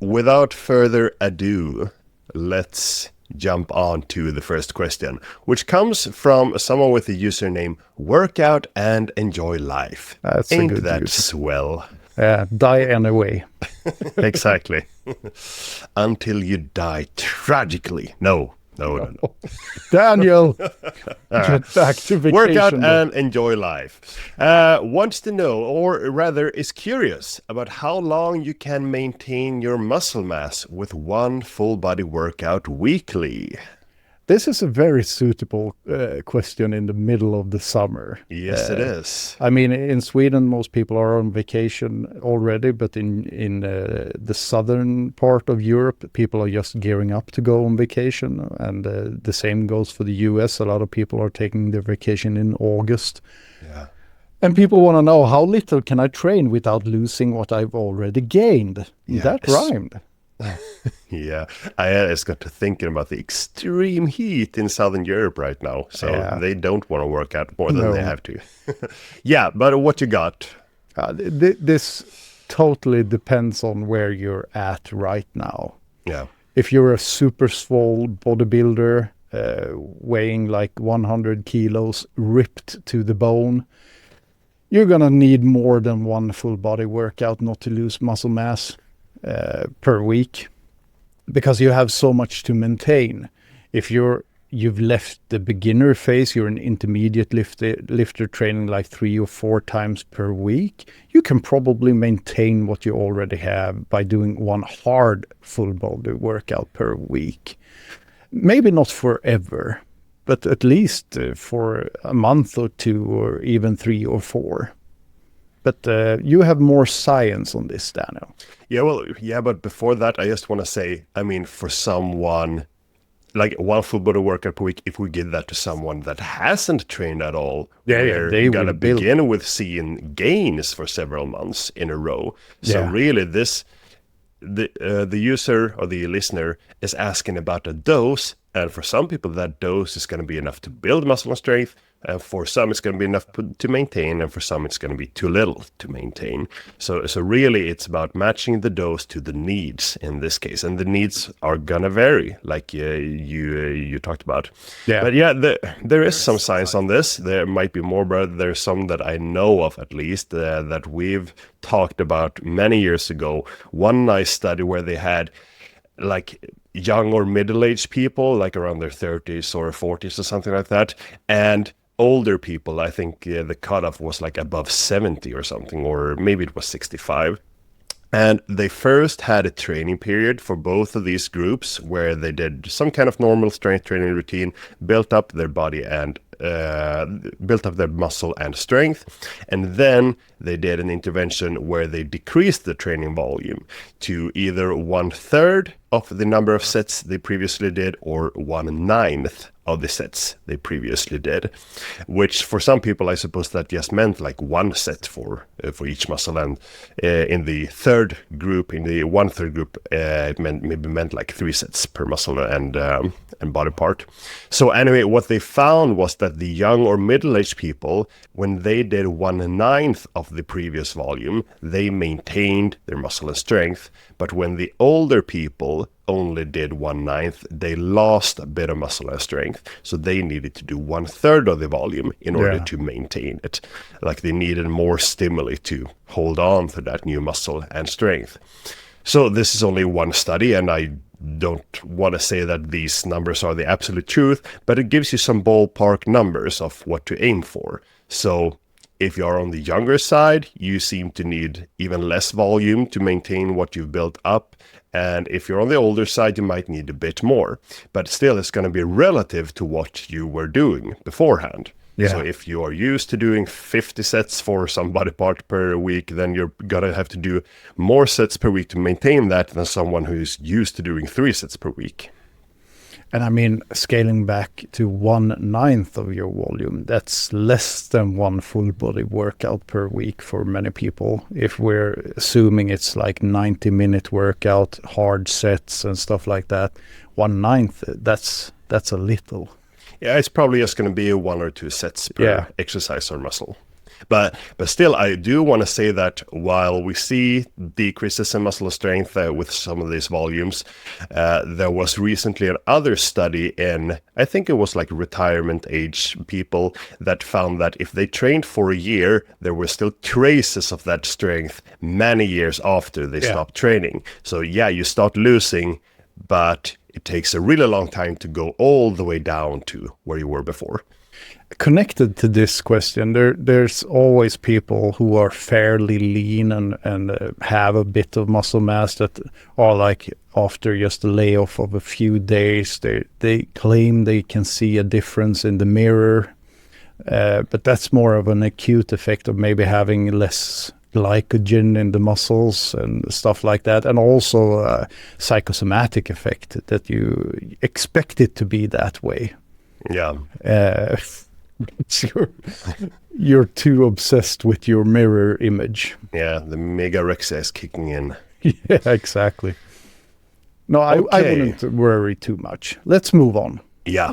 without further ado, let's jump on to the first question, which comes from someone with the username Workout and Enjoy Life. That's Ain't a good that use. swell? Die anyway. Exactly. Until you die tragically. No. Daniel, get back to vacation. Work out and enjoy life. Wants to know, or rather is curious, about how long you can maintain your muscle mass with one full body workout weekly. This is a very suitable question in the middle of the summer. Yes, it is. I mean, in Sweden, most people are on vacation already, but in the southern part of Europe, people are just gearing up to go on vacation. And the same goes for the US. A lot of people are taking their vacation in August. Yeah. And people want to know, how little can I train without losing what I've already gained? Yes. That rhymed. Yeah, I just got to thinking about the extreme heat in Southern Europe right now. So they don't want to work out more than they have to. Yeah, but what you got? This totally depends on where you're at right now. Yeah. If you're a super swole bodybuilder, weighing like 100 kilos, ripped to the bone, you're going to need more than one full body workout not to lose muscle mass per week, because you have so much to maintain. If you've left the beginner phase, you're an intermediate lifter training like 3 or 4 times per week, you can probably maintain what you already have by doing one hard full body workout per week. Maybe not forever, but at least for a month or 2 or even 3 or 4. But you have more science on this, Daniel. Yeah, but before that, I just want to say, I mean, for someone, like one full body workout per week, if we give that to someone that hasn't trained at all, they're going to begin with seeing gains for several months in a row. So really, the user or the listener is asking about a dose, and for some people, that dose is going to be enough to build muscle and strength. For some, it's going to be enough to maintain, and for some, it's going to be too little to maintain. So really, it's about matching the dose to the needs in this case, and the needs are going to vary, like you talked about. Yeah. But yeah, there is some science on this. There might be more, but there's some that I know of, at least, that we've talked about many years ago. One nice study where they had like young or middle-aged people, like around their 30s or 40s or something like that, and older people. I think the cutoff was like above 70 or something, or maybe it was 65. And they first had a training period for both of these groups where they did some kind of normal strength training routine, built up their body and built up their muscle and strength. And then they did an intervention where they decreased the training volume to either 1/3 of the number of sets they previously did, or 1/9 of the sets they previously did, which for some people, I suppose that just meant like 1 set for each muscle, and in the third group, in the 1/3 group, it meant like 3 sets per muscle and body part. So anyway, what they found was that the young or middle-aged people, when they did 1/9 of the previous volume, they maintained their muscle and strength. But when the older people only did 1/9, they lost a bit of muscle and strength. So they needed to do 1/3 of the volume in order to maintain it. Like they needed more stimuli to hold on to that new muscle and strength. So this is only one study, and I don't want to say that these numbers are the absolute truth, but it gives you some ballpark numbers of what to aim for. So if you're on the younger side, you seem to need even less volume to maintain what you've built up. And if you're on the older side, you might need a bit more. But still, it's going to be relative to what you were doing beforehand. Yeah. So if you are used to doing 50 sets for some body part per week, then you're going to have to do more sets per week to maintain that than someone who's used to doing 3 sets per week. And I mean, scaling back to 1/9 of your volume, that's less than 1 full body workout per week for many people. If we're assuming it's like 90-minute workout, hard sets and stuff like that, 1/9, that's a little. Yeah, it's probably just going to be 1 or 2 sets per exercise or muscle. But still, I do want to say that while we see decreases in muscle strength with some of these volumes, there was recently another study in, I think it was like retirement age people, that found that if they trained for a year, there were still traces of that strength many years after they stopped training. So yeah, you start losing, but it takes a really long time to go all the way down to where you were before. Connected to this question, there's always people who are fairly lean and have a bit of muscle mass that are like, after just a layoff of a few days, they claim they can see a difference in the mirror, but that's more of an acute effect of maybe having less glycogen in the muscles and stuff like that, and also a psychosomatic effect that you expect it to be that way. Yeah. You're too obsessed with your mirror image. Yeah, the megarexia is kicking in. Yeah, exactly. No, I wouldn't worry too much. Let's move on. Yeah.